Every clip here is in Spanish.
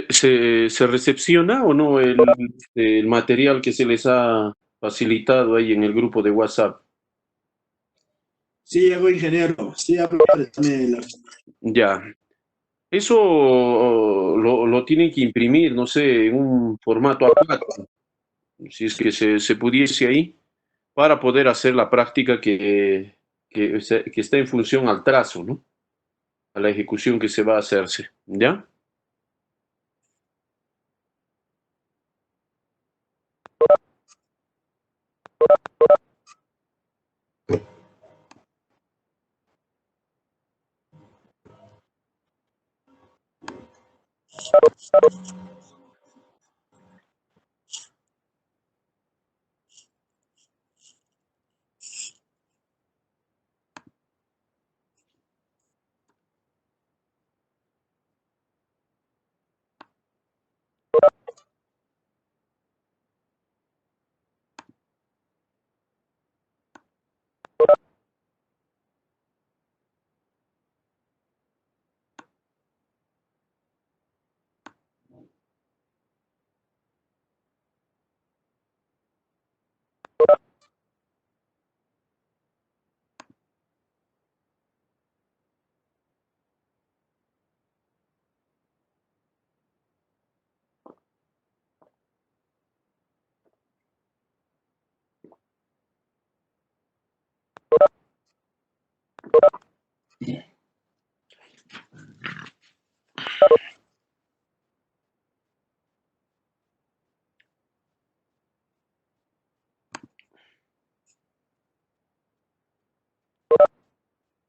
¿Se recepciona o no el material que se les ha facilitado ahí en el grupo de WhatsApp? Sí, hago ingeniero, sí, hablo de la... Ya. Eso lo tienen que imprimir, no sé, en un formato A4, si es que se pudiese ahí, para poder hacer la práctica que está en función al trazo, ¿no? A la ejecución que se va a hacerse, ¿ya?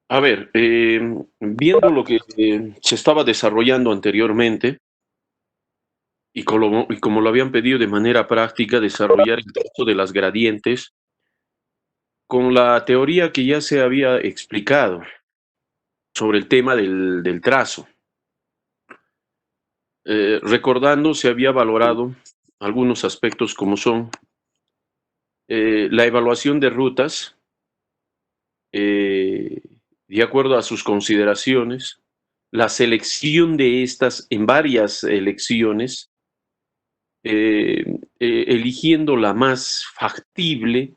A ver, viendo lo que se estaba desarrollando anteriormente y como lo habían pedido de manera práctica, desarrollar el trazo de las gradientes con la teoría que ya se había explicado sobre el tema del trazo. Recordando, se había valorado algunos aspectos como son la evaluación de rutas, eh, de acuerdo a sus consideraciones, la selección de estas en varias elecciones, eligiendo la más factible,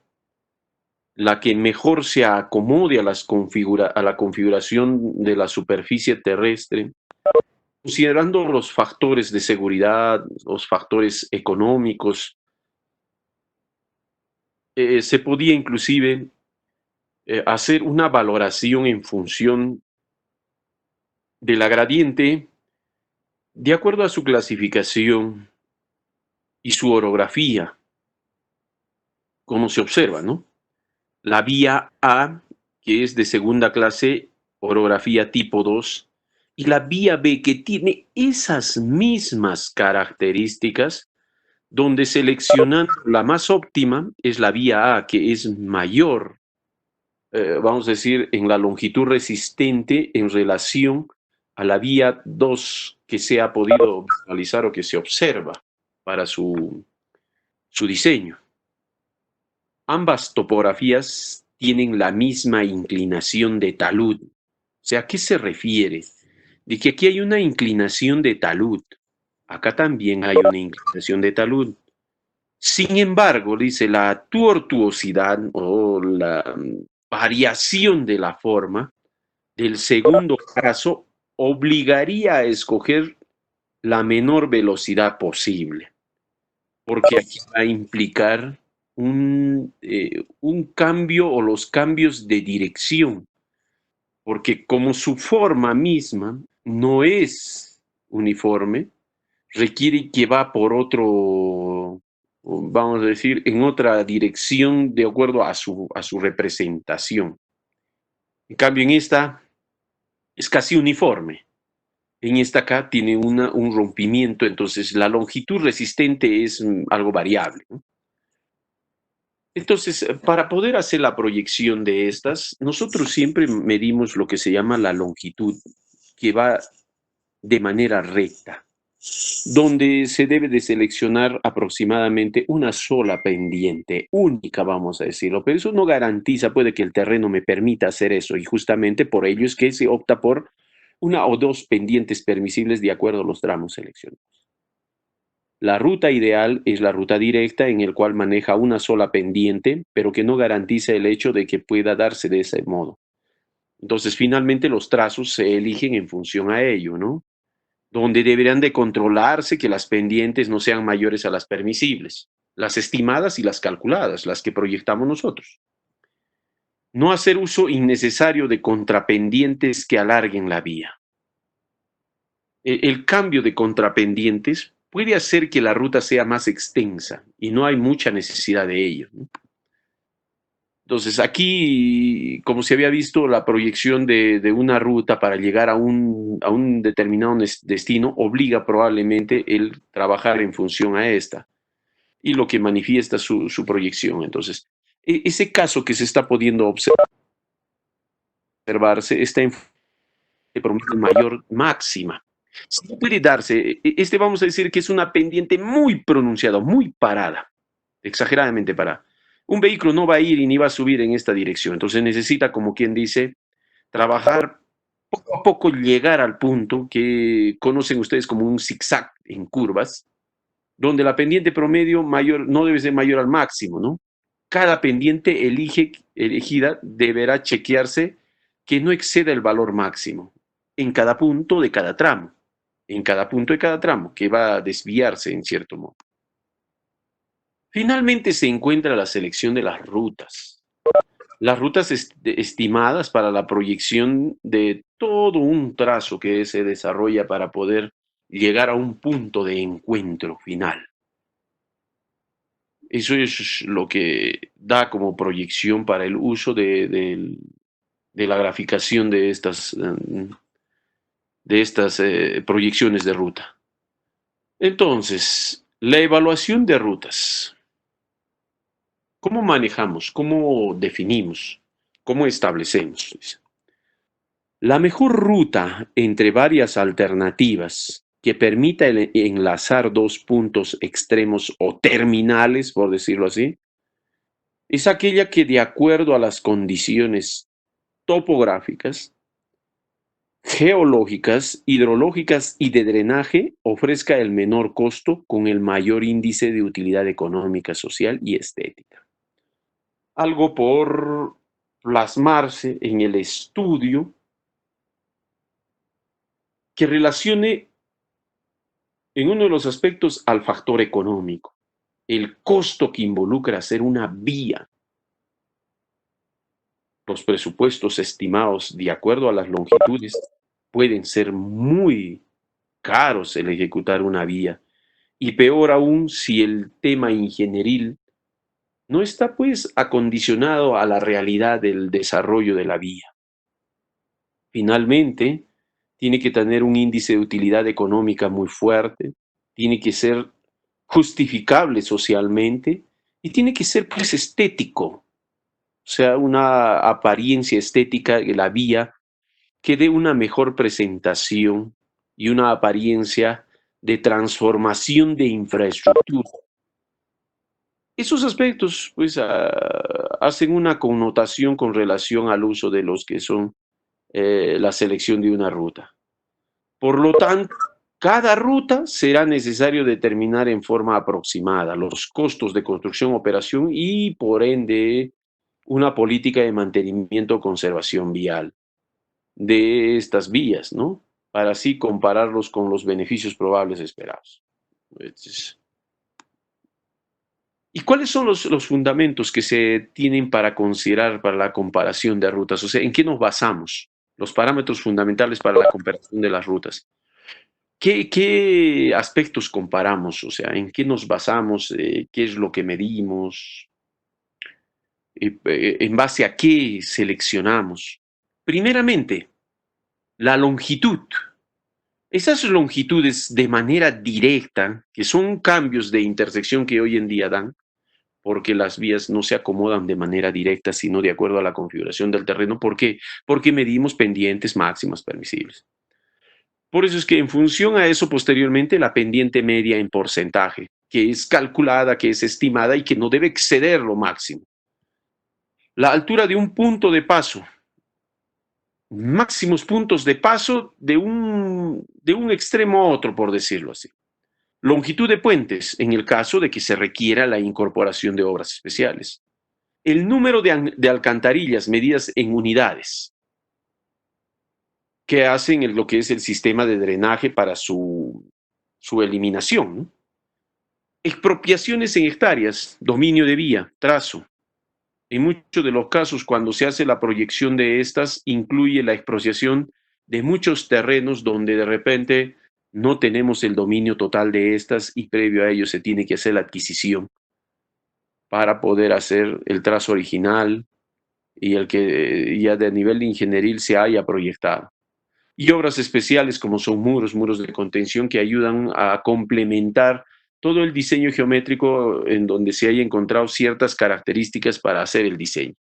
la que mejor se acomode a, a la configuración de la superficie terrestre, considerando los factores de seguridad, los factores económicos. Se podía inclusive hacer una valoración en función de la gradiente de acuerdo a su clasificación y su orografía, como se observa, ¿no? La vía A, que es de segunda clase, orografía tipo 2, y la vía B, que tiene esas mismas características, donde seleccionando la más óptima es la vía A, que es mayor, vamos a decir, en la longitud resistente en relación a la vía 2 que se ha podido visualizar o que se observa para su diseño. Ambas topografías tienen la misma inclinación de talud. O sea, ¿a qué se refiere? De que aquí hay una inclinación de talud. Acá también hay una inclinación de talud. Sin embargo, dice, la tortuosidad o la variación de la forma del segundo caso obligaría a escoger la menor velocidad posible, porque aquí va a implicar un cambio o los cambios de dirección, porque como su forma misma no es uniforme, requiere que va por otro, vamos a decir, en otra dirección de acuerdo a su representación. En cambio, en esta es casi uniforme. En esta acá tiene un rompimiento, entonces la longitud resistente es algo variable, ¿no? Entonces, para poder hacer la proyección de estas, nosotros siempre medimos lo que se llama la longitud, que va de manera recta, donde se debe de seleccionar aproximadamente una sola pendiente, única, vamos a decirlo, pero eso no garantiza, puede que el terreno me permita hacer eso, y justamente por ello es que se opta por una o dos pendientes permisibles de acuerdo a los tramos seleccionados. La ruta ideal es la ruta directa en el cual maneja una sola pendiente, pero que no garantiza el hecho de que pueda darse de ese modo. Entonces, finalmente los trazos se eligen en función a ello, ¿no? Donde deberían de controlarse que las pendientes no sean mayores a las permisibles, las estimadas y las calculadas, las que proyectamos nosotros. No hacer uso innecesario de contrapendientes que alarguen la vía. El cambio de contrapendientes puede hacer que la ruta sea más extensa y no hay mucha necesidad de ello, ¿no? Entonces, aquí, como se había visto, la proyección de una ruta para llegar a un determinado destino obliga probablemente el trabajar en función a esta y lo que manifiesta su proyección. Entonces, ese caso que se está pudiendo observarse está en promedio mayor máxima. Si no puede darse, este vamos a decir que es una pendiente muy pronunciada, muy parada, exageradamente parada. Un vehículo no va a ir y ni va a subir en esta dirección, entonces necesita, como quien dice, trabajar poco a poco, llegar al punto que conocen ustedes como un zigzag en curvas, donde la pendiente promedio mayor no debe ser mayor al máximo, ¿no? Cada pendiente elegida deberá chequearse que no exceda el valor máximo en cada punto de cada tramo, en cada punto de cada tramo, que va a desviarse en cierto modo. Finalmente se encuentra la selección de las rutas. Las rutas estimadas para la proyección de todo un trazo que se desarrolla para poder llegar a un punto de encuentro final. Eso es lo que da como proyección para el uso de la graficación de estas proyecciones de ruta. Entonces, la evaluación de rutas. ¿Cómo manejamos? ¿Cómo definimos? ¿Cómo establecemos? La mejor ruta entre varias alternativas que permita enlazar dos puntos extremos o terminales, por decirlo así, es aquella que de acuerdo a las condiciones topográficas, geológicas, hidrológicas y de drenaje ofrezca el menor costo con el mayor índice de utilidad económica, social y estética. Algo por plasmarse en el estudio que relacione en uno de los aspectos al factor económico, el costo que involucra hacer una vía. Los presupuestos estimados de acuerdo a las longitudes pueden ser muy caros el ejecutar una vía, y peor aún si el tema ingenieril no está pues acondicionado a la realidad del desarrollo de la vía. Finalmente, tiene que tener un índice de utilidad económica muy fuerte, tiene que ser justificable socialmente y tiene que ser pues estético, o sea, una apariencia estética de la vía que dé una mejor presentación y una apariencia de transformación de infraestructura. Esos aspectos pues hacen una connotación con relación al uso de los que son la selección de una ruta. Por lo tanto, cada ruta será necesario determinar en forma aproximada los costos de construcción, operación y, por ende, una política de mantenimiento o conservación vial de estas vías, ¿no? Para así compararlos con los beneficios probables esperados. ¿Y cuáles son los fundamentos que se tienen para considerar para la comparación de rutas? O sea, ¿en qué nos basamos? Los parámetros fundamentales para la comparación de las rutas. ¿Qué aspectos comparamos? O sea, ¿en qué nos basamos? ¿Qué es lo que medimos? ¿En base a qué seleccionamos? Primeramente, la longitud. Esas longitudes de manera directa, que son cambios de intersección que hoy en día dan, porque las vías no se acomodan de manera directa, sino de acuerdo a la configuración del terreno. ¿Por qué? Porque medimos pendientes máximas permisibles. Por eso es que en función a eso posteriormente la pendiente media en porcentaje, que es calculada, que es estimada y que no debe exceder lo máximo. La altura de un punto de paso, máximos puntos de paso de un extremo a otro, por decirlo así. Longitud de puentes, en el caso de que se requiera la incorporación de obras especiales. El número de alcantarillas medidas en unidades que hacen lo que es el sistema de drenaje para su eliminación, ¿no? Expropiaciones en hectáreas, dominio de vía, trazo. En muchos de los casos, cuando se hace la proyección de estas, incluye la expropiación de muchos terrenos donde de repente no tenemos el dominio total de estas y previo a ello se tiene que hacer la adquisición para poder hacer el trazo original y el que ya de nivel de ingenieril se haya proyectado. Y obras especiales como son muros de contención que ayudan a complementar todo el diseño geométrico en donde se haya encontrado ciertas características para hacer el diseño.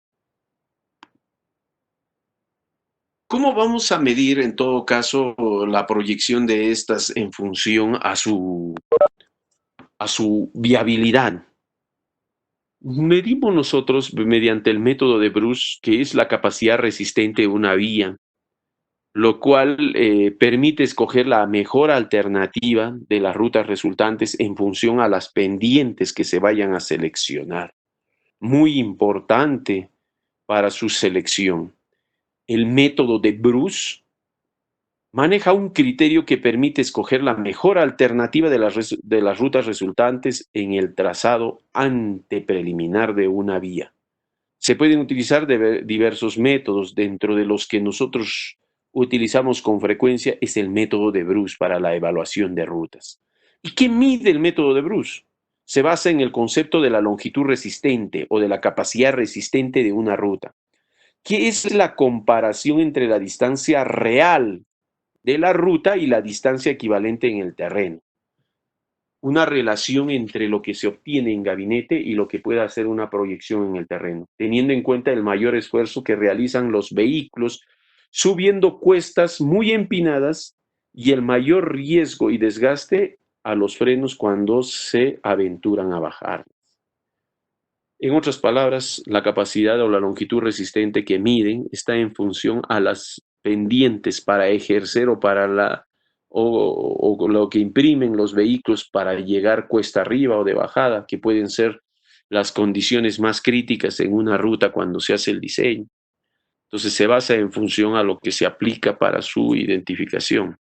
¿Cómo vamos a medir en todo caso la proyección de estas en función a su viabilidad? Medimos nosotros mediante el método de Bruce, que es la capacidad resistente de una vía, lo cual permite escoger la mejor alternativa de las rutas resultantes en función a las pendientes que se vayan a seleccionar. Muy importante para su selección. El método de Bruce maneja un criterio que permite escoger la mejor alternativa de las rutas resultantes en el trazado antepreliminar de una vía. Se pueden utilizar diversos métodos, dentro de los que nosotros utilizamos con frecuencia es el método de Bruce para la evaluación de rutas. ¿Y qué mide el método de Bruce? Se basa en el concepto de la longitud resistente o de la capacidad resistente de una ruta, que es la comparación entre la distancia real de la ruta y la distancia equivalente en el terreno. Una relación entre lo que se obtiene en gabinete y lo que pueda hacer una proyección en el terreno, teniendo en cuenta el mayor esfuerzo que realizan los vehículos subiendo cuestas muy empinadas y el mayor riesgo y desgaste a los frenos cuando se aventuran a bajar. En otras palabras, la capacidad o la longitud resistente que miden está en función a las pendientes para ejercer o lo que imprimen los vehículos para llegar cuesta arriba o de bajada, que pueden ser las condiciones más críticas en una ruta cuando se hace el diseño. Entonces se basa en función a lo que se aplica para su identificación.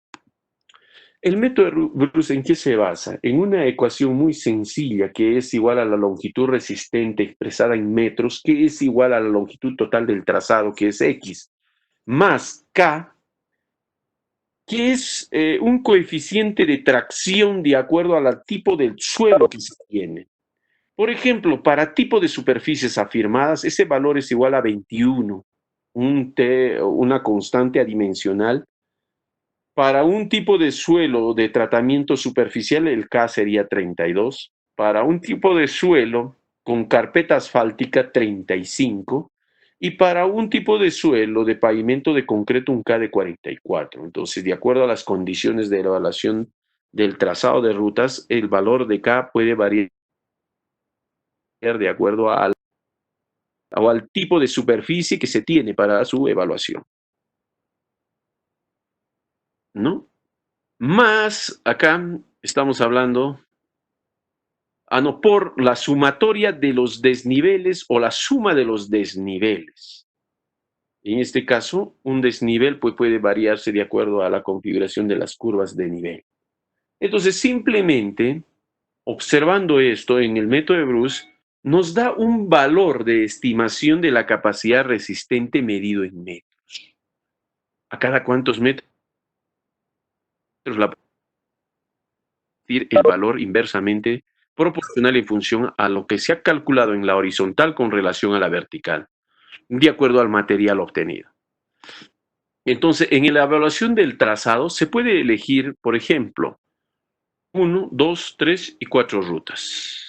El método de Bruce, ¿en qué se basa? En una ecuación muy sencilla que es igual a la longitud resistente expresada en metros, que es igual a la longitud total del trazado, que es X, más K, que es un coeficiente de tracción de acuerdo al tipo del suelo que se tiene. Por ejemplo, para tipo de superficies afirmadas, ese valor es igual a 21, una constante adimensional. Para un tipo de suelo de tratamiento superficial, el K sería 32. Para un tipo de suelo con carpeta asfáltica, 35. Y para un tipo de suelo de pavimento de concreto, un K de 44. Entonces, de acuerdo a las condiciones de evaluación del trazado de rutas, el valor de K puede variar de acuerdo al tipo de superficie que se tiene para su evaluación, ¿no? Más acá estamos hablando, no, por la sumatoria de los desniveles o la suma de los desniveles. En este caso, un desnivel puede variarse de acuerdo a la configuración de las curvas de nivel. Entonces, simplemente observando esto en el método de Bruce, nos da un valor de estimación de la capacidad resistente medido en metros. ¿A cada cuántos metros? El valor inversamente proporcional en función a lo que se ha calculado en la horizontal con relación a la vertical, de acuerdo al material obtenido. Entonces, en la evaluación del trazado se puede elegir, por ejemplo, 1, 2, 3 y 4 rutas.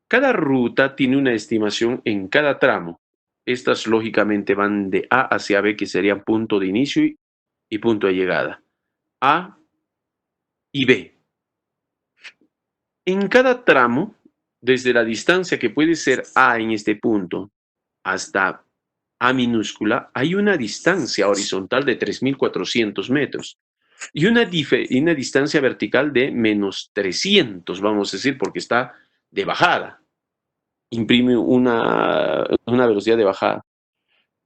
Cada ruta tiene una estimación en cada tramo. Estas lógicamente van de A hacia B, que serían punto de inicio y punto de llegada. A y B. En cada tramo, desde la distancia que puede ser A en este punto hasta A minúscula, hay una distancia horizontal de 3.400 metros. y una distancia vertical de menos 300, vamos a decir, porque está de bajada. Imprime una velocidad de bajada.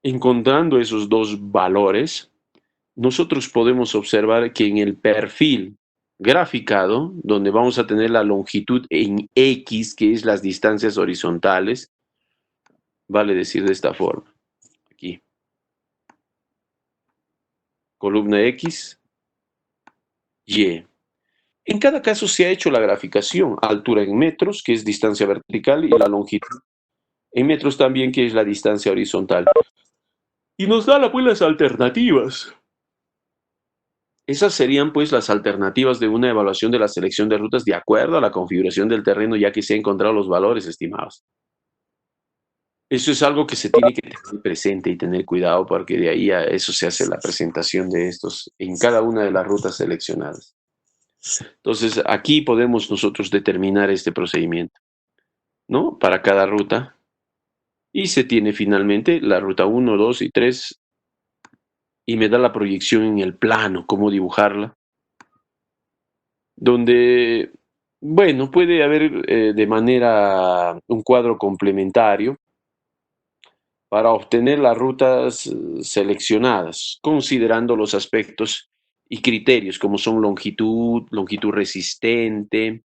Encontrando esos dos valores, nosotros podemos observar que en el perfil graficado, donde vamos a tener la longitud en X, que es las distancias horizontales, vale decir de esta forma, aquí, columna X, Y. En cada caso se ha hecho la graficación, altura en metros, que es distancia vertical, y la longitud en metros también, que es la distancia horizontal. Y nos da pues las alternativas. Esas serían pues las alternativas de una evaluación de la selección de rutas de acuerdo a la configuración del terreno, ya que se han encontrado los valores estimados. Eso es algo que se tiene que tener presente y tener cuidado, porque de ahí a eso se hace la presentación de estos en cada una de las rutas seleccionadas. Entonces, aquí podemos nosotros determinar este procedimiento, ¿no? Para cada ruta. Y se tiene finalmente la ruta 1, 2 y 3, y me da la proyección en el plano, cómo dibujarla, donde, bueno, puede haber de manera un cuadro complementario para obtener las rutas seleccionadas, considerando los aspectos y criterios como son longitud, longitud resistente,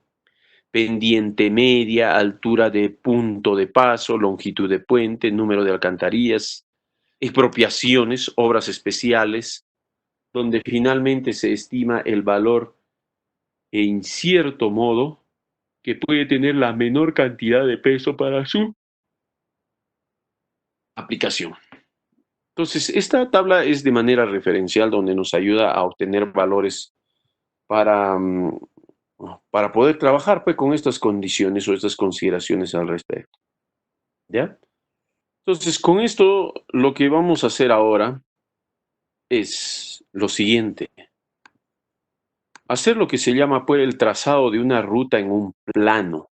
pendiente media, altura de punto de paso, longitud de puente, número de alcantarillas, expropiaciones, obras especiales, donde finalmente se estima el valor en cierto modo que puede tener la menor cantidad de peso para su aplicación. Entonces, esta tabla es de manera referencial donde nos ayuda a obtener valores para, para poder trabajar pues, con estas condiciones o estas consideraciones al respecto. ¿Ya? Entonces, con esto lo que vamos a hacer ahora es lo siguiente. Hacer lo que se llama pues, el trazado de una ruta en un plano.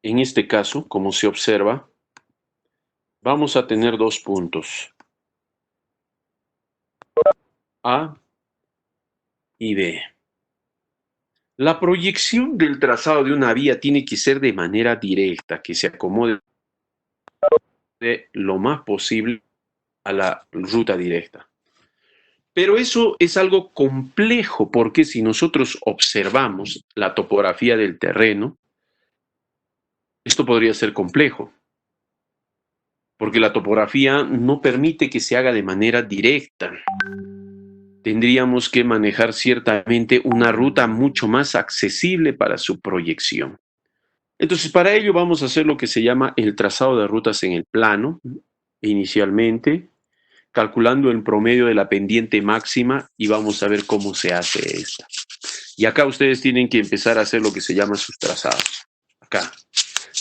En este caso, como se observa, vamos a tener dos puntos, A y B. La proyección del trazado de una vía tiene que ser de manera directa, que se acomode lo más posible a la ruta directa. Pero eso es algo complejo, porque si nosotros observamos la topografía del terreno, esto podría ser complejo, porque la topografía no permite que se haga de manera directa. Tendríamos que manejar ciertamente una ruta mucho más accesible para su proyección. Entonces, para ello vamos a hacer lo que se llama el trazado de rutas en el plano, inicialmente, calculando el promedio de la pendiente máxima y vamos a ver cómo se hace esta. Y acá ustedes tienen que empezar a hacer lo que se llama sus trazados. Acá.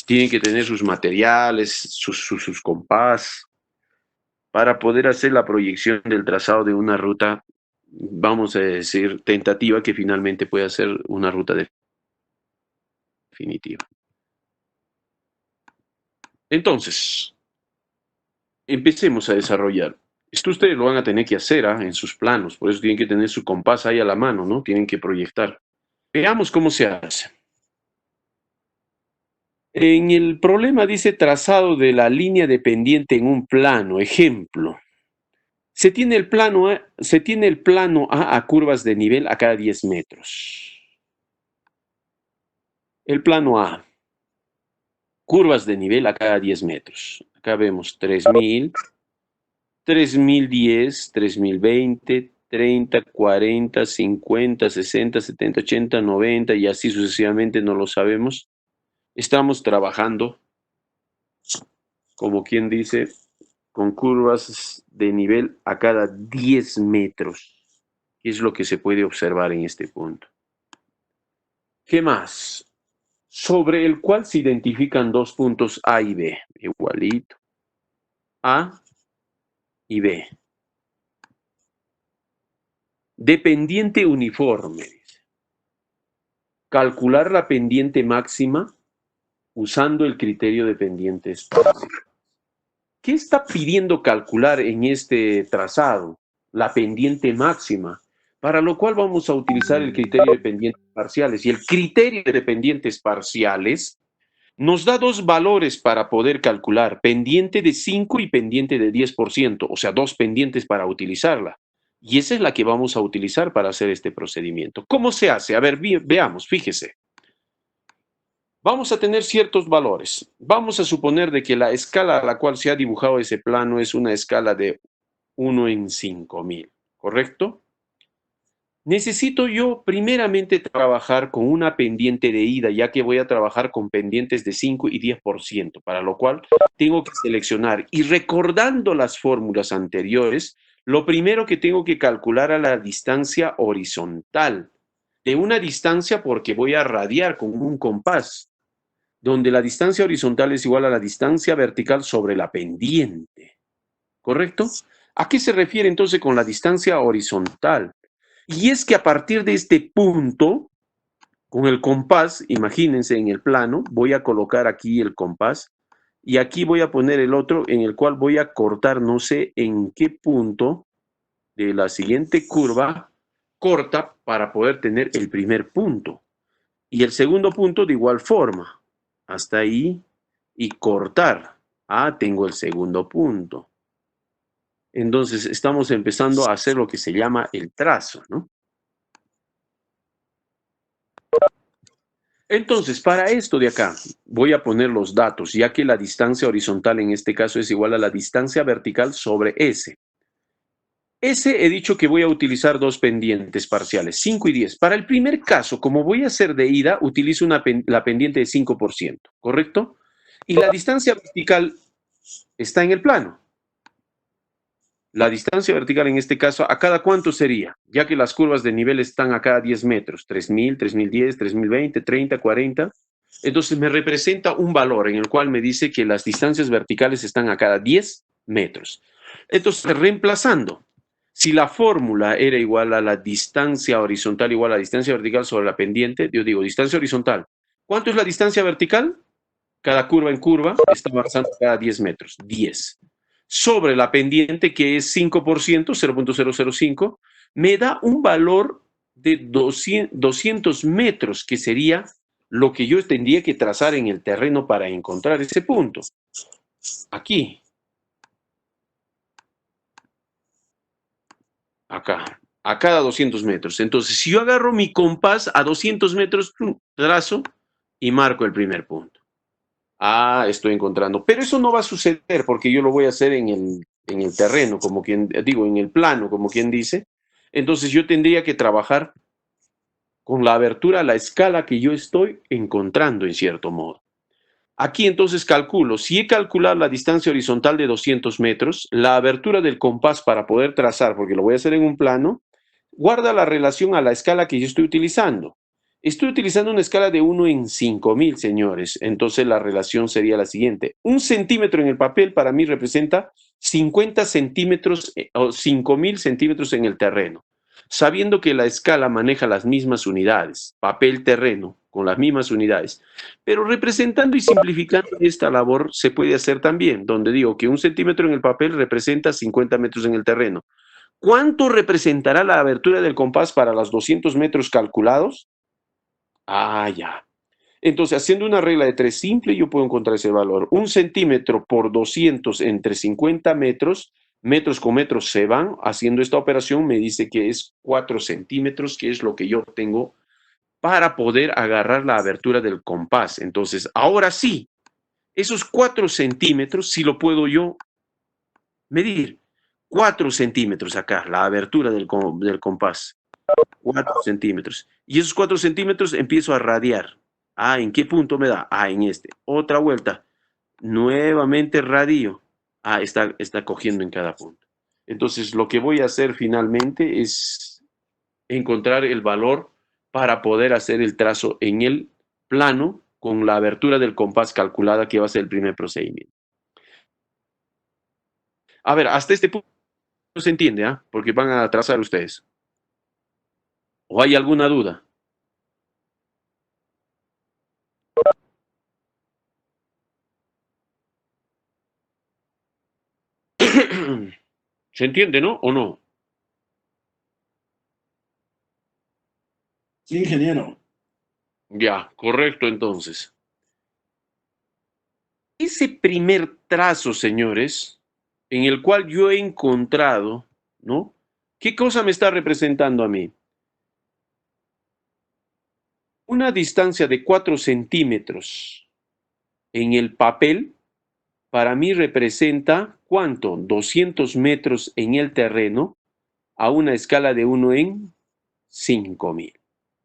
Tienen que tener sus materiales, sus compás, para poder hacer la proyección del trazado de una ruta, vamos a decir, tentativa, que finalmente puede ser una ruta definitiva. Entonces, empecemos a desarrollar. Esto ustedes lo van a tener que hacer en sus planos, por eso tienen que tener su compás ahí a la mano, ¿no? Tienen que proyectar. Veamos cómo se hace. En el problema dice trazado de la línea de pendiente en un plano. Ejemplo. Se tiene el plano A curvas de nivel a cada 10 metros. El plano A. Curvas de nivel a cada 10 metros. Acá vemos 3000, 3010, 3020, 30, 40, 50, 60, 70, 80, 90 y así sucesivamente, no lo sabemos. Estamos trabajando, como quien dice, con curvas de nivel a cada 10 metros, que es lo que se puede observar en este punto. ¿Qué más? Sobre el cual se identifican dos puntos A y B, igualito. A y B. Dependiente uniforme. Calcular la pendiente máxima usando el criterio de pendientes. ¿Qué está pidiendo calcular en este trazado? la pendiente máxima, para lo cual vamos a utilizar el criterio de pendientes parciales. Y el criterio de pendientes parciales nos da dos valores para poder calcular, pendiente de 5 y pendiente de 10%, o sea, dos pendientes para utilizarla. Y esa es la que vamos a utilizar para hacer este procedimiento. ¿Cómo se hace? A ver, veamos, fíjese. Vamos a tener ciertos valores. Vamos a suponer de que la escala a la cual se ha dibujado ese plano es una escala de 1 en 5000, ¿correcto? Necesito yo primeramente trabajar con una pendiente de ida, ya que voy a trabajar con pendientes de 5 y 10%, para lo cual tengo que seleccionar. Y recordando las fórmulas anteriores, lo primero que tengo que calcular es la distancia horizontal. De una distancia porque voy a radiar con un compás, donde la distancia horizontal es igual a la distancia vertical sobre la pendiente. ¿Correcto? ¿A qué se refiere entonces con la distancia horizontal? Y es que a partir de este punto, con el compás, imagínense en el plano, voy a colocar aquí el compás y aquí voy a poner el otro en el cual voy a cortar, no sé en qué punto de la siguiente curva, corta para poder tener el primer punto. Y el segundo punto de igual forma, hasta ahí y cortar. Ah, tengo el segundo punto. Entonces estamos empezando a hacer lo que se llama el trazo, ¿no? Entonces, para esto de acá, voy a poner los datos, ya que la distancia horizontal en este caso es igual a la distancia vertical sobre S. S he dicho que voy a utilizar dos pendientes parciales, 5 y 10. Para el primer caso, como voy a hacer de ida, utilizo la pendiente de 5%, ¿correcto? Y la distancia vertical está en el plano. La distancia vertical en este caso, ¿a cada cuánto sería? Ya que las curvas de nivel están a cada 10 metros, 3000, 3010, 3020, 30, 40. Entonces me representa un valor en el cual me dice que las distancias verticales están a cada 10 metros. Entonces, reemplazando, si la fórmula era igual a la distancia horizontal igual a la distancia vertical sobre la pendiente, yo digo distancia horizontal. ¿Cuánto es la distancia vertical? Cada curva en curva está avanzando cada 10 metros, 10. Sobre la pendiente, que es 5%, 0.005, me da un valor de 200 metros, que sería lo que yo tendría que trazar en el terreno para encontrar ese punto. Aquí. Acá. A cada 200 metros. Entonces, si yo agarro mi compás a 200 metros, trazo y marco el primer punto. Ah, estoy encontrando. Pero eso no va a suceder porque yo lo voy a hacer en el terreno, como quien, digo, en el plano, como quien dice. Entonces yo tendría que trabajar con la abertura a la escala que yo estoy encontrando, en cierto modo. Aquí entonces calculo, si he calculado la distancia horizontal de 200 metros, la abertura del compás para poder trazar, porque lo voy a hacer en un plano, guarda la relación a la escala que yo estoy utilizando. Estoy utilizando una escala de 1 en 5000, señores. Entonces la relación sería la siguiente. Un centímetro en el papel para mí representa 50 centímetros o 5000 centímetros en el terreno. Sabiendo que la escala maneja las mismas unidades, papel, terreno, con las mismas unidades. Pero representando y simplificando esta labor se puede hacer también, donde digo que un centímetro en el papel representa 50 metros en el terreno. ¿Cuánto representará la abertura del compás para los 200 metros calculados? Ah, ya. Entonces, haciendo una regla de 3 simple, yo puedo encontrar ese valor. Un centímetro por 200 entre 50 metros, metros con metros se van. Haciendo esta operación me dice que es 4 centímetros, que es lo que yo tengo para poder agarrar la abertura del compás. Entonces, ahora sí, esos 4 centímetros, sí lo puedo yo medir. 4 centímetros acá, la abertura del compás. 4 centímetros. Y esos 4 centímetros empiezo a radiar. Ah, ¿en qué punto me da? Ah, en este. Otra vuelta. Nuevamente radio. Ah, está cogiendo en cada punto. Entonces, lo que voy a hacer finalmente es encontrar el valor para poder hacer el trazo en el plano con la abertura del compás calculada, que va a ser el primer procedimiento. A ver, hasta este punto se entiende, ¿ah? Porque van a trazar ustedes. ¿O hay alguna duda? ¿Se entiende, no? ¿O no? Sí, ingeniero. Ya, correcto entonces. Ese primer trazo, señores, en el cual yo he encontrado, ¿no? ¿Qué cosa me está representando a mí? Una distancia de 4 centímetros en el papel, para mí representa, ¿cuánto? 200 metros en el terreno a una escala de 1 en 5000,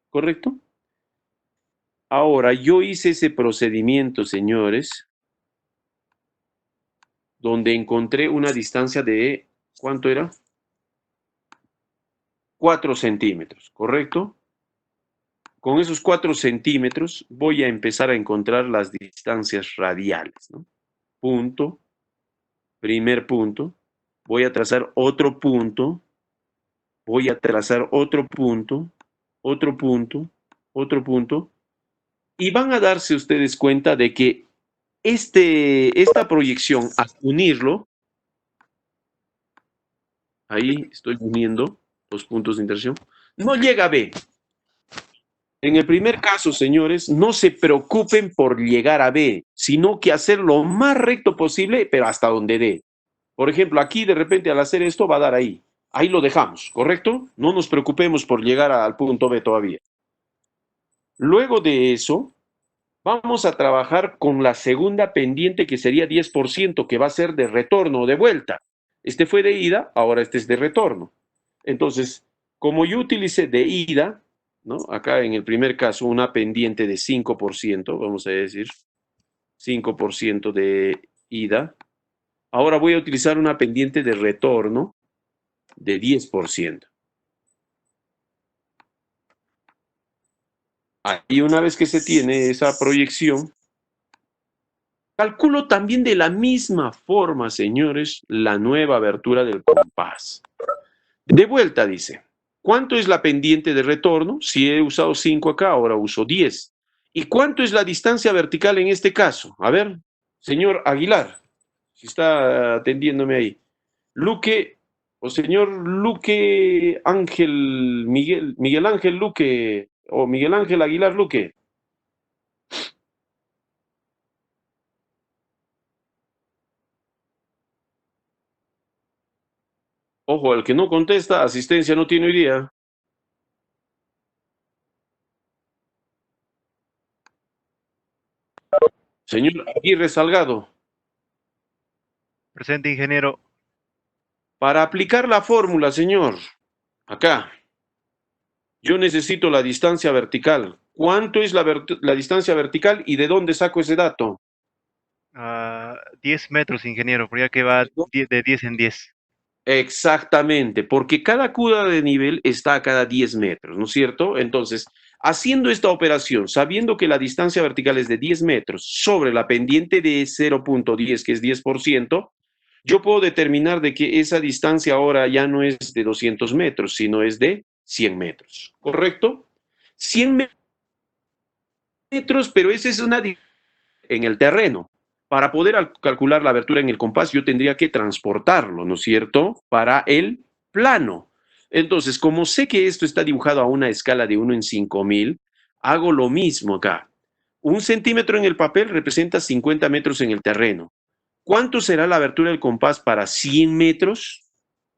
¿correcto? Ahora, yo hice ese procedimiento, señores, donde encontré una distancia de, ¿cuánto era? 4 centímetros, ¿correcto? Con esos 4 centímetros voy a empezar a encontrar las distancias radiales, ¿no? Punto, primer punto, voy a trazar otro punto, voy a trazar otro punto, otro punto, otro punto, y van a darse ustedes cuenta de que esta proyección, al unirlo, ahí estoy uniendo los puntos de intersección, no llega a B. En el primer caso, señores, no se preocupen por llegar a B, sino que hacer lo más recto posible, pero hasta donde dé. Por ejemplo, aquí de repente al hacer esto va a dar ahí. Ahí lo dejamos, ¿correcto? No nos preocupemos por llegar al punto B todavía. Luego de eso, vamos a trabajar con la segunda pendiente que sería 10%, que va a ser de retorno o de vuelta. Este fue de ida, ahora este es de retorno. Entonces, como yo utilicé de ida, ¿no? Acá en el primer caso una pendiente de 5%, vamos a decir 5% de ida. Ahora voy a utilizar una pendiente de retorno de 10%. Y una vez que se tiene esa proyección, calculo también de la misma forma, señores, la nueva abertura del compás. De vuelta, dice, ¿cuánto es la pendiente de retorno? Si he usado 5 acá, ahora uso 10. ¿Y cuánto es la distancia vertical en este caso? A ver, señor Aguilar, si está atendiéndome ahí. Luque, o señor Luque Ángel, Miguel Ángel Luque, o Miguel Ángel Aguilar Luque. Ojo, el que no contesta, asistencia no tiene hoy día. Señor Aguirre Salgado, Presente, ingeniero. para aplicar la fórmula, señor, acá, yo necesito la distancia vertical. ¿Cuánto es la distancia vertical y de dónde saco ese dato? 10 metros, ingeniero, pero ya que va de 10 en 10. Exactamente, porque cada curva de nivel está a cada 10 metros, ¿no es cierto? Entonces, haciendo esta operación, sabiendo que la distancia vertical es de 10 metros sobre la pendiente de 0.10, que es 10%, yo puedo determinar de que esa distancia ahora ya no es de 200 metros, sino es de 100 metros, ¿correcto? 100 metros, pero esa es una en el terreno. Para poder calcular la abertura en el compás, yo tendría que transportarlo, ¿no es cierto?, para el plano. Entonces, como sé que esto está dibujado a una escala de 1 en 5000, hago lo mismo acá. 1 centímetro en el papel representa 50 metros en el terreno. ¿Cuánto será la abertura del compás para 100 metros?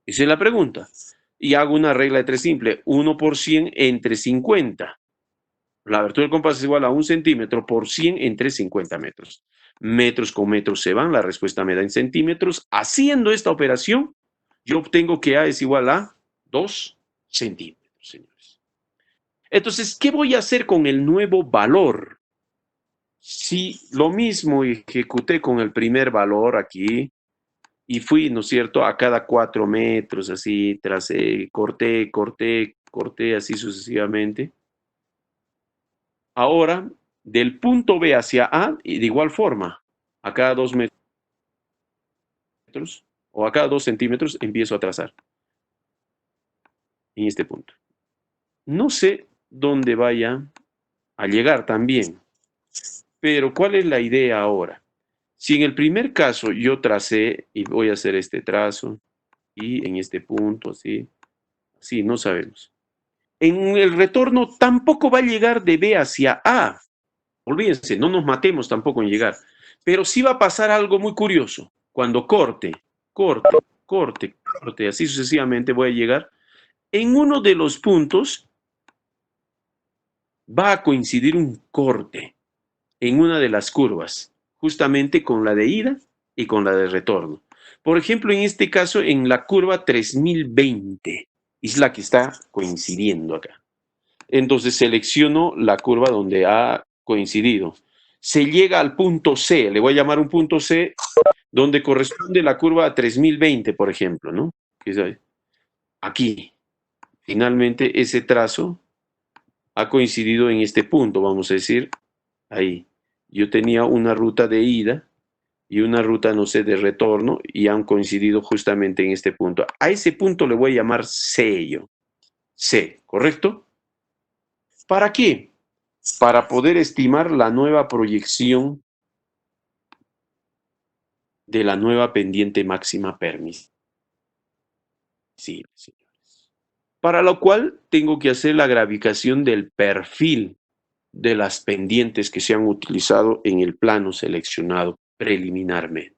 Esa es la pregunta. Y hago una regla de tres simple, 1 por 100 entre 50. La abertura del compás es igual a 1 centímetro por 100 entre 50 metros. Metros con metros se van, la respuesta me da en centímetros. Haciendo esta operación, yo obtengo que A es igual a 2 centímetros, señores. Entonces, ¿qué voy a hacer con el nuevo valor? Si lo mismo ejecuté con el primer valor aquí y fui, ¿no es cierto?, a cada 4 metros, así, tracé, corté, así sucesivamente. Ahora, del punto B hacia A, y de igual forma, a cada 2 metros o a cada 2 centímetros empiezo a trazar en este punto. No sé dónde vaya a llegar también, pero ¿cuál es la idea ahora? Si en el primer caso yo tracé y voy a hacer este trazo y en este punto, así, no sabemos. En el retorno tampoco va a llegar de B hacia A. Olvídense, no nos matemos tampoco en llegar. Pero sí va a pasar algo muy curioso. Cuando corte, así sucesivamente voy a llegar, en uno de los puntos va a coincidir un corte en una de las curvas, justamente con la de ida y con la de retorno. Por ejemplo, en este caso, en la curva 3020, es la que está coincidiendo acá. Entonces selecciono la curva donde ha coincidido. Se llega al punto C, le voy a llamar un punto C, donde corresponde la curva a 3020, por ejemplo, ¿no? Aquí, finalmente, ese trazo ha coincidido en este punto, vamos a decir, ahí. Yo tenía una ruta de ida y una ruta, no sé, de retorno, y han coincidido justamente en este punto. A ese punto le voy a llamar C yo. C, ¿correcto? ¿Para qué? Para poder estimar la nueva proyección de la nueva pendiente máxima permisible. Sí, señores. Para lo cual tengo que hacer la graficación del perfil de las pendientes que se han utilizado en el plano seleccionado preliminarmente.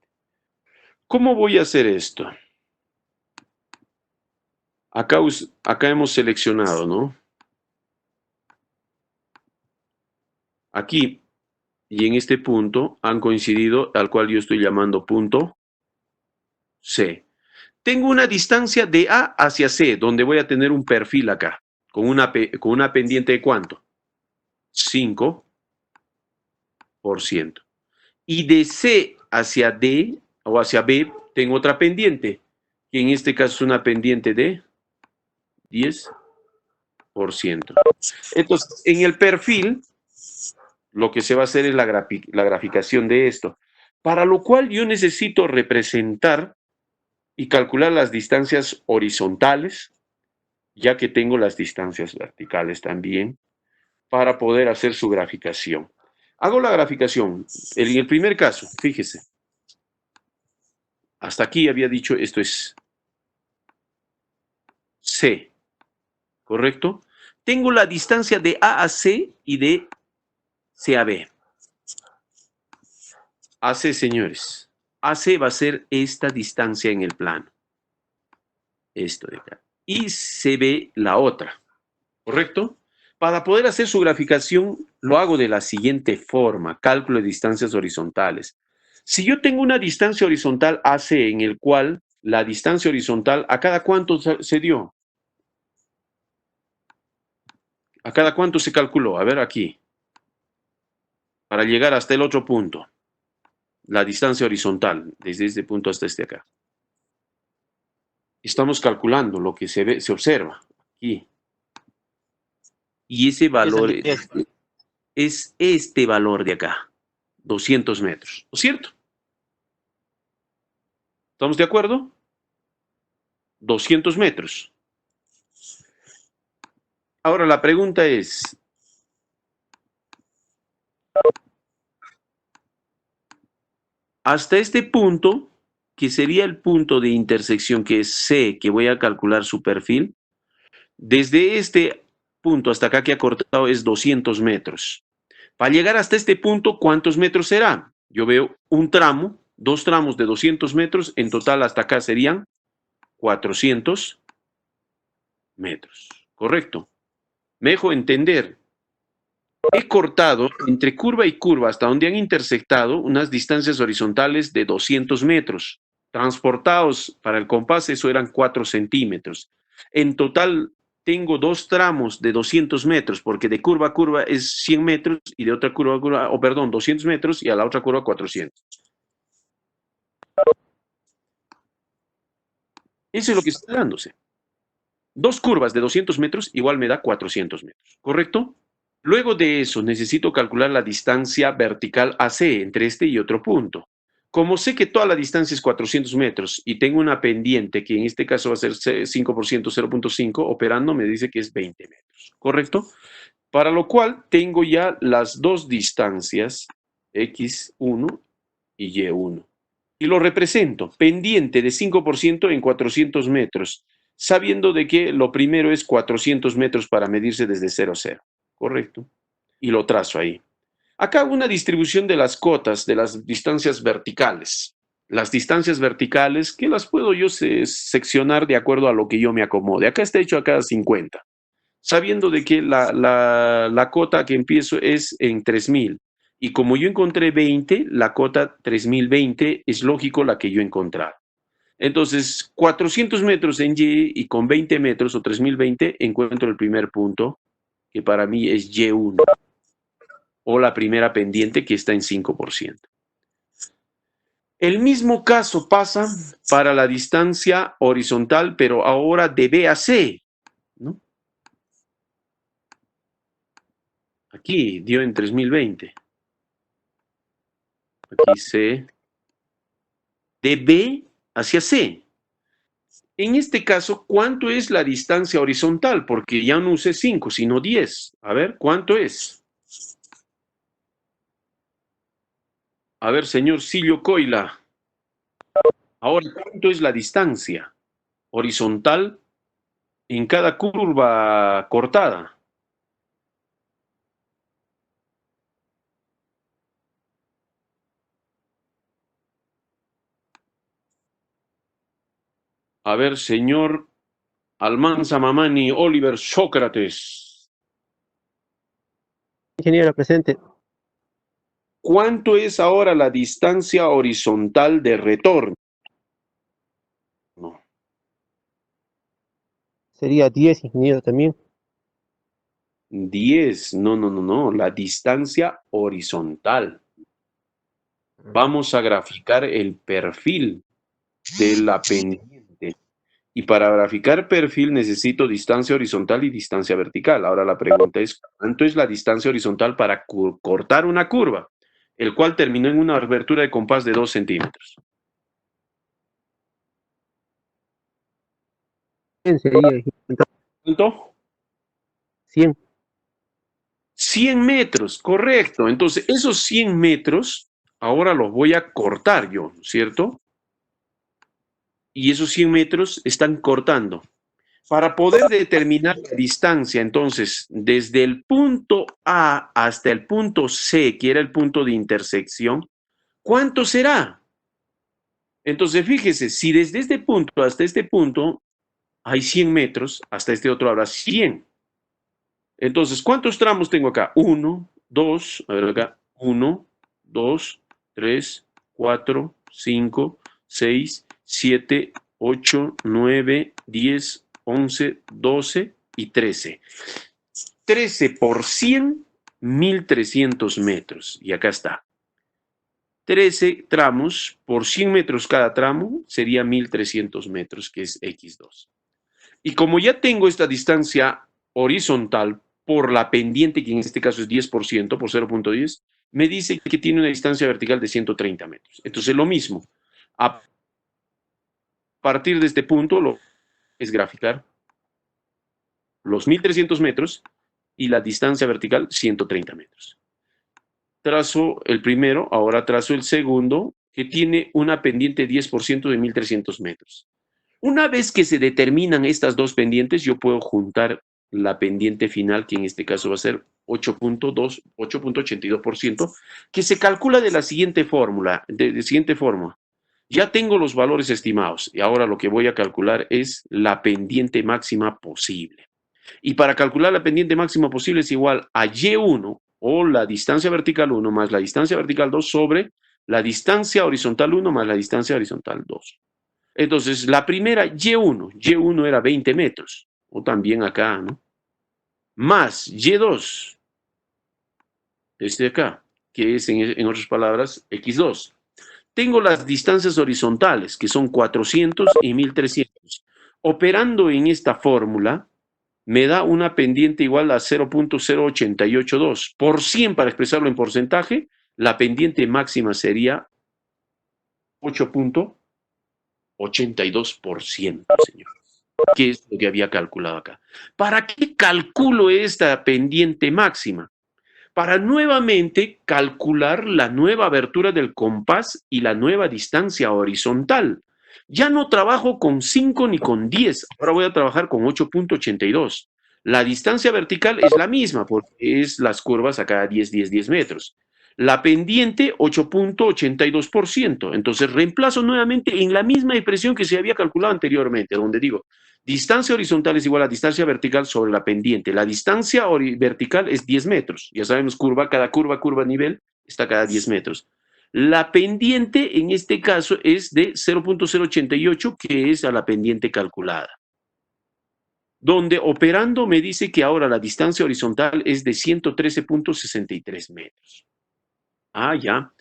¿Cómo voy a hacer esto? Acá hemos seleccionado, ¿no? Aquí y en este punto han coincidido, al cual yo estoy llamando punto C. Tengo una distancia de A hacia C, donde voy a tener un perfil acá, con una pendiente de ¿cuánto? 5%. Y de C hacia D o hacia B tengo otra pendiente, que en este caso es una pendiente de 10%. Entonces, en el perfil, lo que se va a hacer es la graficación de esto, para lo cual yo necesito representar y calcular las distancias horizontales, ya que tengo las distancias verticales también, para poder hacer su graficación. Hago la graficación. En el primer caso, fíjese, hasta aquí había dicho esto es C, ¿correcto? Tengo la distancia de A a C y de C a B. AC, señores. AC va a ser esta distancia en el plano. Esto de acá. Y CB la otra. ¿Correcto? Para poder hacer su graficación, lo hago de la siguiente forma. Cálculo de distancias horizontales. Si yo tengo una distancia horizontal AC en el cual la distancia horizontal, ¿a cada cuánto se dio? ¿A cada cuánto se calculó? A ver aquí. Para llegar hasta el otro punto. La distancia horizontal, desde este punto hasta este acá. Estamos calculando lo que se ve, se observa aquí. Y ese valor es este valor de acá, 200 metros, ¿no es cierto? ¿Estamos de acuerdo? 200 metros. Ahora la pregunta es, hasta este punto, que sería el punto de intersección que es C, que voy a calcular su perfil, desde este punto hasta acá que ha cortado es 200 metros. Para llegar hasta este punto, ¿cuántos metros será? Yo veo un tramo, dos tramos de 200 metros, en total hasta acá serían 400 metros. ¿Correcto? Me dejo entender. He cortado entre curva y curva hasta donde han intersectado unas distancias horizontales de 200 metros. Transportados para el compás, eso eran 4 centímetros. En total tengo dos tramos de 200 metros, porque de curva a curva es 100 metros y de otra curva a curva, o perdón, 200 metros y a la otra curva 400. Eso es lo que está dándose. Dos curvas de 200 metros igual me da 400 metros, ¿correcto? Luego de eso, necesito calcular la distancia vertical AC entre este y otro punto. Como sé que toda la distancia es 400 metros y tengo una pendiente que en este caso va a ser 5%, 0.5, operando me dice que es 20 metros, ¿correcto? Para lo cual tengo ya las dos distancias, X1 y Y1. Y lo represento, pendiente de 5% en 400 metros. sabiendo de que lo primero es 400 metros para medirse desde 0 a 0, ¿correcto? Y lo trazo ahí. Acá hago una distribución de las cotas, de las distancias verticales. Las distancias verticales, que las puedo yo seccionar de acuerdo a lo que yo me acomode. Acá está hecho a cada 50, sabiendo de que la cota que empiezo es en 3000. Y como yo encontré 20, la cota 3020 es lógico la que yo he encontrado. Entonces, 400 metros en Y y con 20 metros o 3020 encuentro el primer punto, que para mí es Y1, o la primera pendiente que está en 5%. El mismo caso pasa para la distancia horizontal, pero ahora de B a C, ¿no? Aquí dio en 3020. Aquí C. De B hacia C. En este caso, ¿cuánto es la distancia horizontal? Porque ya no usé 5, sino 10. A ver, ¿cuánto es? A ver, señor Silio Coila. Ahora, ¿cuánto es la distancia horizontal en cada curva cortada? A ver, señor Almanza Mamani, Oliver Sócrates. Ingeniero presente. ¿Cuánto es ahora la distancia horizontal de retorno? Sería 10, ingeniero, también. 10. No. La distancia horizontal. Vamos a graficar el perfil de la pendiente. Y para graficar perfil necesito distancia horizontal y distancia vertical. Ahora la pregunta es, ¿cuánto es la distancia horizontal para cortar una curva? El cual terminó en una abertura de compás de 2 centímetros. 100 sería. ¿Cuánto? 100. 100 metros, correcto. Entonces, esos 100 metros ahora los voy a cortar yo, ¿cierto? Y esos 100 metros están cortando. Para poder determinar la distancia, entonces, desde el punto A hasta el punto C, que era el punto de intersección, ¿cuánto será? Entonces, fíjese, si desde este punto hasta este punto hay 100 metros, hasta este otro habrá 100. Entonces, ¿cuántos tramos tengo acá? 1, 2, a ver acá, 1, 2, 3, 4, 5, 6, 7, 8, 9, 10, 11, 12 y 13. 13 por 100, 1300 metros. Y acá está. 13 tramos por 100 metros cada tramo sería 1300 metros, que es X2. Y como ya tengo esta distancia horizontal por la pendiente, que en este caso es 10%, por 0.10, me dice que tiene una distancia vertical de 130 metros. Entonces, lo mismo. A partir de este punto, es graficar los 1300 metros y la distancia vertical 130 metros. Trazo el primero, ahora trazo el segundo, que tiene una pendiente 10% de 1300 metros. Una vez que se determinan estas dos pendientes, yo puedo juntar la pendiente final, que en este caso va a ser 8.82%, que se calcula de la siguiente fórmula, Ya tengo los valores estimados y ahora lo que voy a calcular es la pendiente máxima posible. Y para calcular la pendiente máxima posible es igual a Y1 o la distancia vertical 1 más la distancia vertical 2 sobre la distancia horizontal 1 más la distancia horizontal 2. Entonces, la primera, Y1 era 20 metros, o también acá, ¿no? Más Y2, este de acá, que es, en otras palabras, X2. Tengo las distancias horizontales, que son 400 y 1300. Operando en esta fórmula, me da una pendiente igual a 0.0882. Por 100, para expresarlo en porcentaje, la pendiente máxima sería 8.82%, señores. ¿Qué es lo que había calculado acá? ¿Para qué calculo esta pendiente máxima? Para nuevamente calcular la nueva abertura del compás y la nueva distancia horizontal. Ya no trabajo con 5 ni con 10, ahora voy a trabajar con 8.82. La distancia vertical es la misma, porque es las curvas a cada 10, 10, 10 metros. La pendiente, 8.82%. Entonces, reemplazo nuevamente en la misma expresión que se había calculado anteriormente, donde digo, distancia horizontal es igual a distancia vertical sobre la pendiente. La distancia vertical es 10 metros. Ya sabemos, cada curva, nivel, está cada 10 metros. La pendiente, en este caso, es de 0.088, que es a la pendiente calculada. Donde operando me dice que ahora la distancia horizontal es de 113.63 metros. Ah, ya.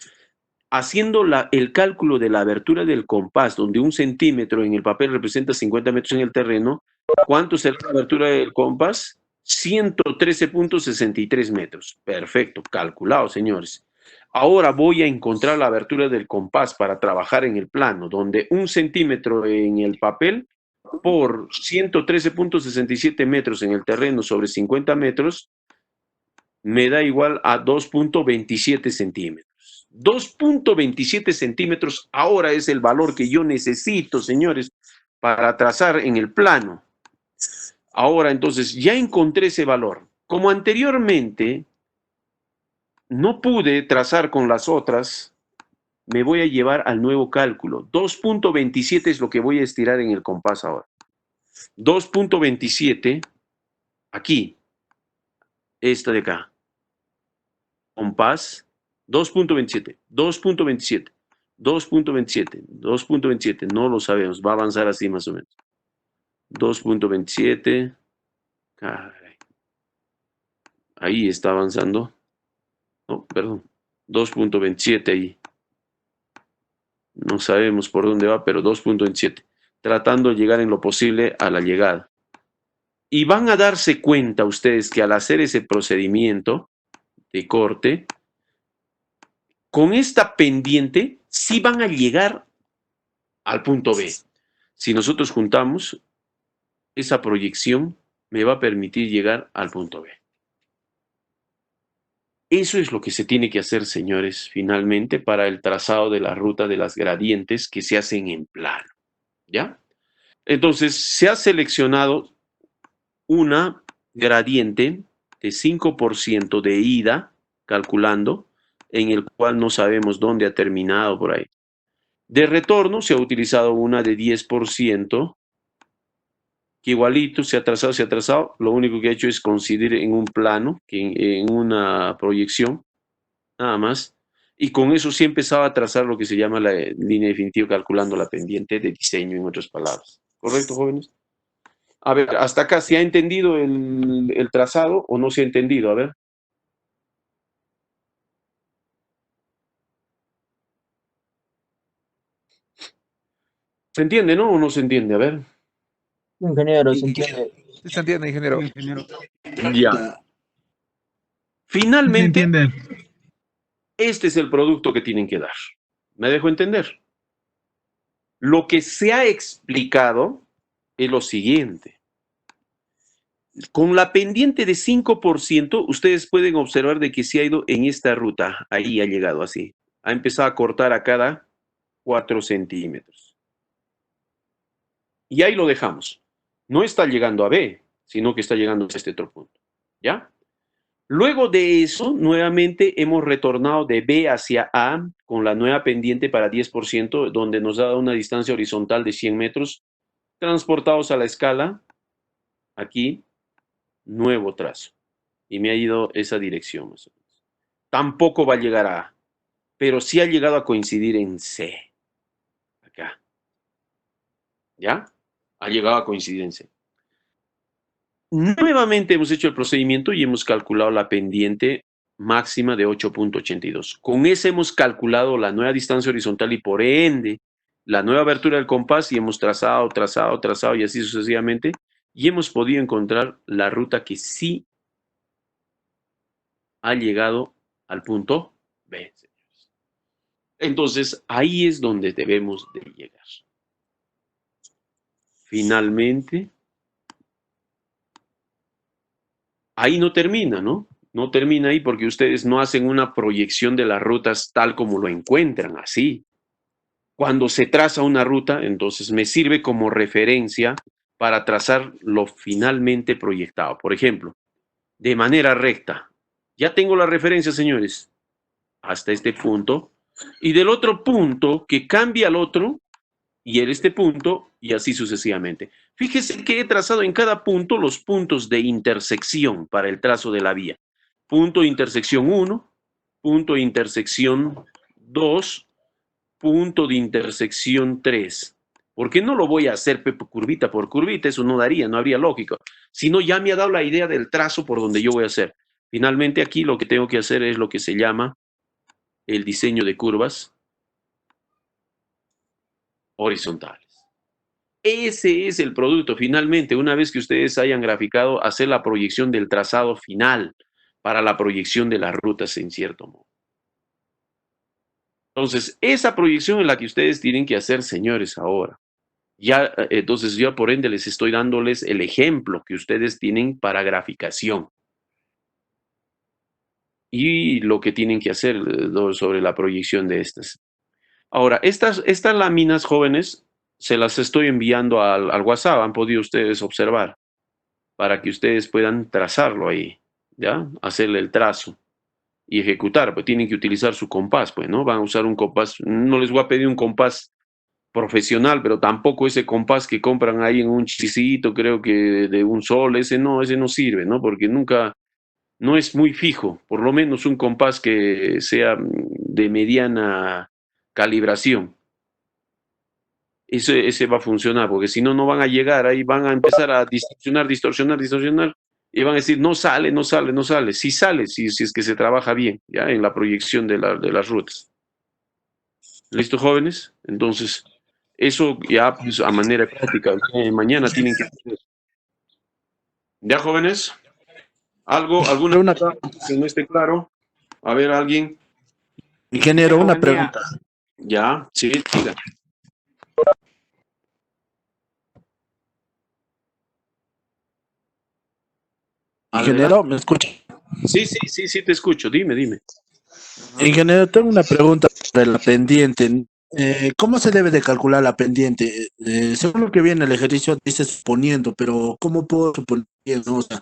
Haciendo el cálculo de la abertura del compás, donde 1 centímetro en el papel representa 50 metros en el terreno, ¿cuánto será la abertura del compás? 113.63 metros. Perfecto, calculado, señores. Ahora voy a encontrar la abertura del compás para trabajar en el plano, donde 1 centímetro en el papel por 113.67 metros en el terreno sobre 50 metros me da igual a 2.27 centímetros. 2.27 centímetros ahora es el valor que yo necesito, señores, para trazar en el plano. Ahora, entonces, ya encontré ese valor. Como anteriormente no pude trazar con las otras, me voy a llevar al nuevo cálculo. 2.27 es lo que voy a estirar en el compás ahora. 2.27, aquí, esta de acá. Compás, 2.27, 2.27, 2.27, 2.27, no lo sabemos, va a avanzar así más o menos. 2.27, ahí está avanzando. No, perdón, 2.27 ahí. No sabemos por dónde va, pero 2.27. Tratando de llegar en lo posible a la llegada. Y van a darse cuenta ustedes que al hacer ese procedimiento de corte, con esta pendiente sí van a llegar al punto B. Si nosotros juntamos, esa proyección me va a permitir llegar al punto B. Eso es lo que se tiene que hacer, señores, finalmente, para el trazado de la ruta de las gradientes que se hacen en plano. ¿Ya? Entonces, se ha seleccionado una gradiente de 5% de ida, calculando, en el cual no sabemos dónde ha terminado por ahí. De retorno se ha utilizado una de 10%, que igualito se ha trazado, lo único que ha hecho es coincidir en un plano, en una proyección, nada más, y con eso sí empezaba a trazar lo que se llama la línea definitiva, calculando la pendiente de diseño, en otras palabras. ¿Correcto, jóvenes? A ver, hasta acá, ¿se ha entendido el trazado o no se ha entendido? A ver. ¿Se entiende, no? ¿O no se entiende? A ver. Ingeniero, ¿se entiende? Sí se entiende, ingeniero. Ya. Finalmente, este es el producto que tienen que dar. ¿Me dejo entender? Lo que se ha explicado es lo siguiente. Con la pendiente de 5%, ustedes pueden observar de que se ha ido en esta ruta. Ahí ha llegado así. Ha empezado a cortar a cada 4 centímetros. Y ahí lo dejamos. No está llegando a B, sino que está llegando a este otro punto. ¿Ya? Luego de eso, nuevamente hemos retornado de B hacia A con la nueva pendiente para 10%, donde nos da una distancia horizontal de 100 metros, transportados a la escala, aquí, nuevo trazo. Y me ha ido esa dirección más o menos. Tampoco va a llegar a A, pero sí ha llegado a coincidir en C. Acá. ¿Ya? Ha llegado a coincidir en C. Nuevamente hemos hecho el procedimiento y hemos calculado la pendiente máxima de 8.82. Con esa hemos calculado la nueva distancia horizontal y por ende la nueva abertura del compás y hemos trazado y así sucesivamente y hemos podido encontrar la ruta que sí ha llegado al punto B. Entonces ahí es donde debemos de llegar. Finalmente, ahí no termina, ¿no? No termina ahí porque ustedes no hacen una proyección de las rutas tal como lo encuentran, así. Cuando se traza una ruta, entonces me sirve como referencia para trazar lo finalmente proyectado. Por ejemplo, de manera recta. Ya tengo la referencia, señores, hasta este punto. Y del otro punto, que cambia al otro, y en este punto, y así sucesivamente. Fíjese que he trazado en cada punto los puntos de intersección para el trazo de la vía. Punto de intersección 1, punto de intersección 2, punto de intersección 3. ¿Por qué no lo voy a hacer curvita por curvita? Eso no daría, no habría lógica. Sino ya me ha dado la idea del trazo por donde yo voy a hacer. Finalmente aquí lo que tengo que hacer es lo que se llama el diseño de curvas horizontales. Ese es el producto finalmente. Una vez que ustedes hayan graficado, hacer la proyección del trazado final para la proyección de las rutas en cierto modo. Entonces, esa proyección es la que ustedes tienen que hacer, señores, ahora. Ya, entonces, yo por ende les estoy dándoles el ejemplo que ustedes tienen para graficación. Y lo que tienen que hacer sobre la proyección de estas. Ahora, estas láminas, jóvenes, se las estoy enviando al WhatsApp, han podido ustedes observar, para que ustedes puedan trazarlo ahí, ¿ya? Hacerle el trazo y ejecutar, pues tienen que utilizar su compás, pues, ¿no? Van a usar un compás, no les voy a pedir un compás profesional, pero tampoco ese compás que compran ahí en un chisito, creo que de un sol, ese no sirve, ¿no? Porque nunca, no es muy fijo, por lo menos un compás que sea de mediana calibración. Ese va a funcionar, porque si no, no van a llegar, ahí van a empezar a distorsionar, y van a decir, no sale. Sí sale, si es que se trabaja bien, ya, en la proyección de las rutas. ¿Listo, jóvenes? Entonces, eso ya, pues, a manera de práctica, mañana tienen que hacer. ¿Ya, jóvenes? ¿Alguna que no esté claro? A ver, alguien. Ingeniero, una pregunta. Ya, sí, diga. Ingeniero, ¿me escucha? Sí, te escucho. Dime. Ingeniero, tengo una pregunta sobre la pendiente. ¿Cómo se debe de calcular la pendiente? Según lo que viene el ejercicio dice suponiendo, pero ¿cómo puedo suponer, no? O sea,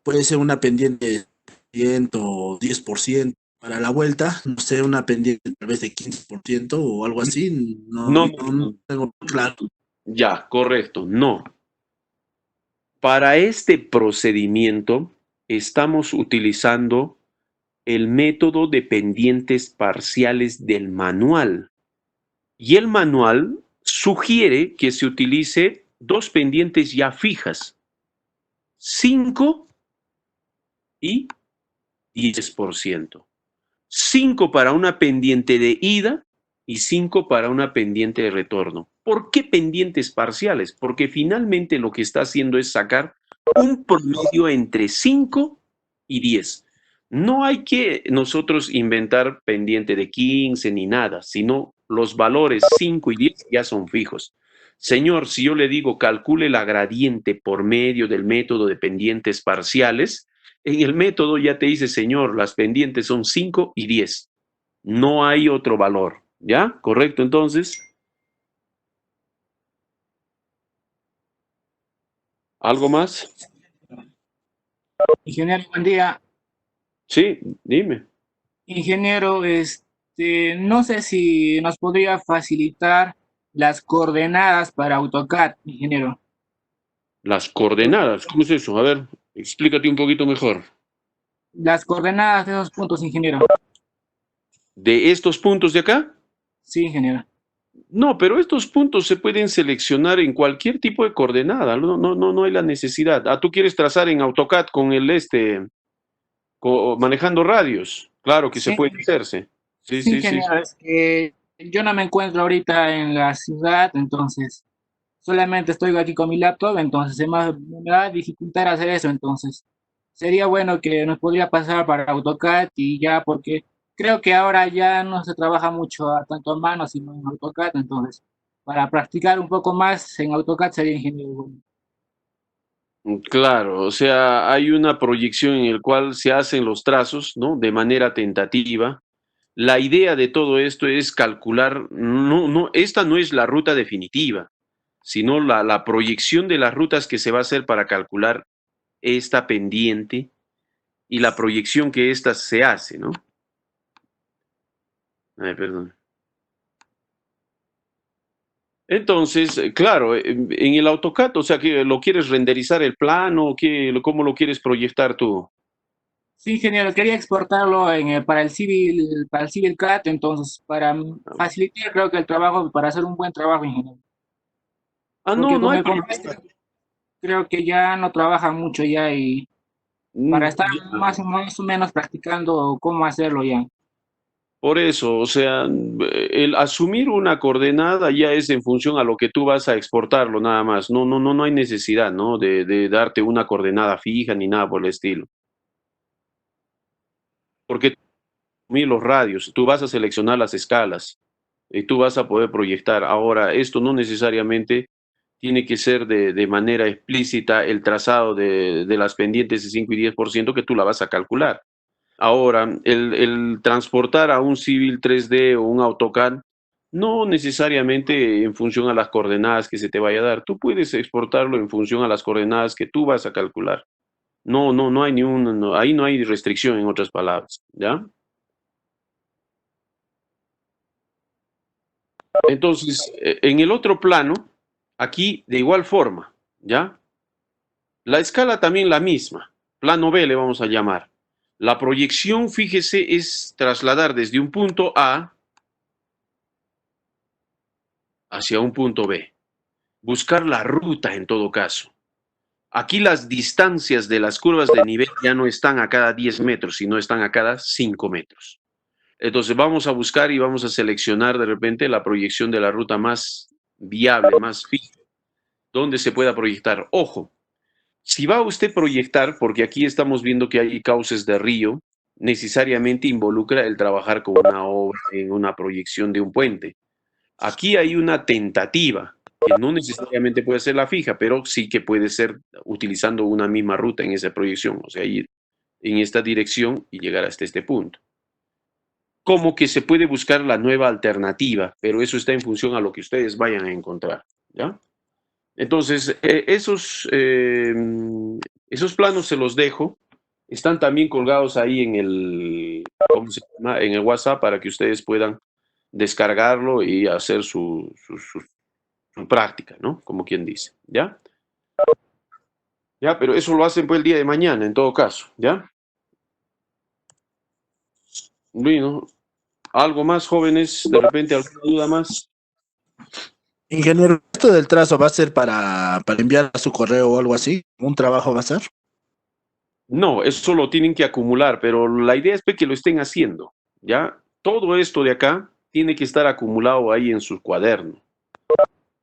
puede ser una pendiente de 10% para la vuelta, no sé, una pendiente tal vez de 15% o algo así, No. no tengo claro. Ya, correcto. No. Para este procedimiento estamos utilizando el método de pendientes parciales del manual. Y el manual sugiere que se utilice dos pendientes ya fijas, 5 y 10%. 5 para una pendiente de ida y 5 para una pendiente de retorno. ¿Por qué pendientes parciales? Porque finalmente lo que está haciendo es sacar un promedio entre 5 y 10. No hay que nosotros inventar pendiente de 15 ni nada, sino los valores 5 y 10 ya son fijos. Señor, si yo le digo calcule la gradiente por medio del método de pendientes parciales, en el método ya te dice, señor, las pendientes son 5 y 10. No hay otro valor. ¿Ya? ¿Correcto entonces? ¿Algo más? Ingeniero, buen día. Sí, dime. Ingeniero, no sé si nos podría facilitar las coordenadas para AutoCAD, ingeniero. Las coordenadas, ¿cómo es eso? A ver, explícate un poquito mejor. Las coordenadas de esos puntos, ingeniero. ¿De estos puntos de acá? Sí, ingeniero. No, pero estos puntos se pueden seleccionar en cualquier tipo de coordenada. No hay la necesidad. Ah, tú quieres trazar en AutoCAD con manejando radios. Claro que se Sí, puede hacerse. Sí. ingeniero, es que yo no me encuentro ahorita en la ciudad, entonces solamente estoy aquí con mi laptop, entonces me va a dificultar hacer eso, entonces sería bueno que nos podría pasar para AutoCAD y ya, porque creo que ahora ya no se trabaja mucho tanto a mano, sino en AutoCAD, entonces para practicar un poco más en AutoCAD sería ingeniero. Bueno. Claro, o sea, hay una proyección en la cual se hacen los trazos, ¿no? De manera tentativa, La idea de todo esto es calcular, esta no es la ruta definitiva, sino la proyección de las rutas que se va a hacer para calcular esta pendiente y la proyección que ésta se hace, ¿no? Ay, perdón. Entonces, claro, en el AutoCAD, o sea, que lo quieres renderizar el plano, ¿cómo lo quieres proyectar tú? Sí, ingeniero, quería exportarlo para el Civil CAD, entonces, para facilitar, creo que el trabajo, para hacer un buen trabajo, ingeniero. No, Porque no como hay me problema. comentaste, creo que ya no trabaja mucho ya y para estar Ya. más o menos practicando cómo hacerlo ya. Por eso, o sea, el asumir una coordenada ya es en función a lo que tú vas a exportarlo nada más. No hay necesidad, ¿no? De darte una coordenada fija ni nada por el estilo. Porque asumir los radios, tú vas a seleccionar las escalas y tú vas a poder proyectar. Ahora, esto no necesariamente tiene que ser de manera explícita el trazado de las pendientes de 5 y 10% que tú la vas a calcular. Ahora, el transportar a un Civil 3D o un AutoCAD, no necesariamente en función a las coordenadas que se te vaya a dar. Tú puedes exportarlo en función a las coordenadas que tú vas a calcular. No hay ahí no hay restricción en otras palabras, ¿ya? Entonces, en el otro plano, aquí de igual forma, ¿ya? La escala también la misma. Plano B le vamos a llamar. La proyección, fíjese, es trasladar desde un punto A hacia un punto B. Buscar la ruta en todo caso. Aquí las distancias de las curvas de nivel ya no están a cada 10 metros, sino están a cada 5 metros. Entonces vamos a buscar y vamos a seleccionar de repente la proyección de la ruta más viable, más fija, donde se pueda proyectar. Ojo, si va usted a proyectar, porque aquí estamos viendo que hay cauces de río, necesariamente involucra el trabajar con una obra en una proyección de un puente. Aquí hay una tentativa, que no necesariamente puede ser la fija, pero sí que puede ser utilizando una misma ruta en esa proyección, o sea, ir en esta dirección y llegar hasta este punto. Como que se puede buscar la nueva alternativa, pero eso está en función a lo que ustedes vayan a encontrar, ¿ya? Entonces, esos planos se los dejo. Están también colgados ahí en ¿cómo se llama? En el WhatsApp para que ustedes puedan descargarlo y hacer su práctica, ¿no? Como quien dice, ¿ya? Ya, pero eso lo hacen pues el día de mañana, en todo caso, ¿ya? Bueno, algo más, jóvenes, de repente alguna duda más. Ingeniero, ¿esto del trazo va a ser para enviar a su correo o algo así? ¿Un trabajo va a ser? No, eso lo tienen que acumular, pero la idea es pues, que lo estén haciendo, ¿ya? Todo esto de acá tiene que estar acumulado ahí en su cuaderno.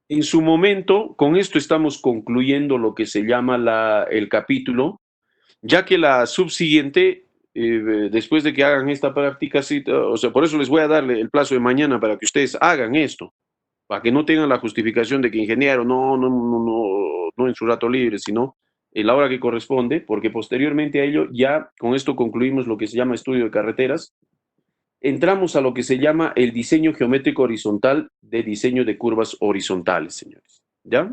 En su momento, con esto estamos concluyendo lo que se llama el capítulo, ya que la subsiguiente, después de que hagan esta práctica, o sea, por eso les voy a darle el plazo de mañana para que ustedes hagan esto, para que no tengan la justificación de que ingeniero, no en su rato libre, sino en la hora que corresponde, porque posteriormente a ello ya con esto concluimos lo que se llama estudio de carreteras. Entramos a lo que se llama el diseño geométrico horizontal de diseño de curvas horizontales, señores. ¿Ya?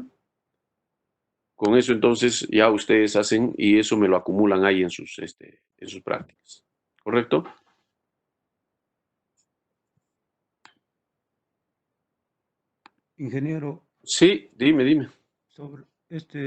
Con eso entonces ya ustedes hacen y eso me lo acumulan ahí en sus prácticas. ¿Correcto? Ingeniero, Sí, dime. sobre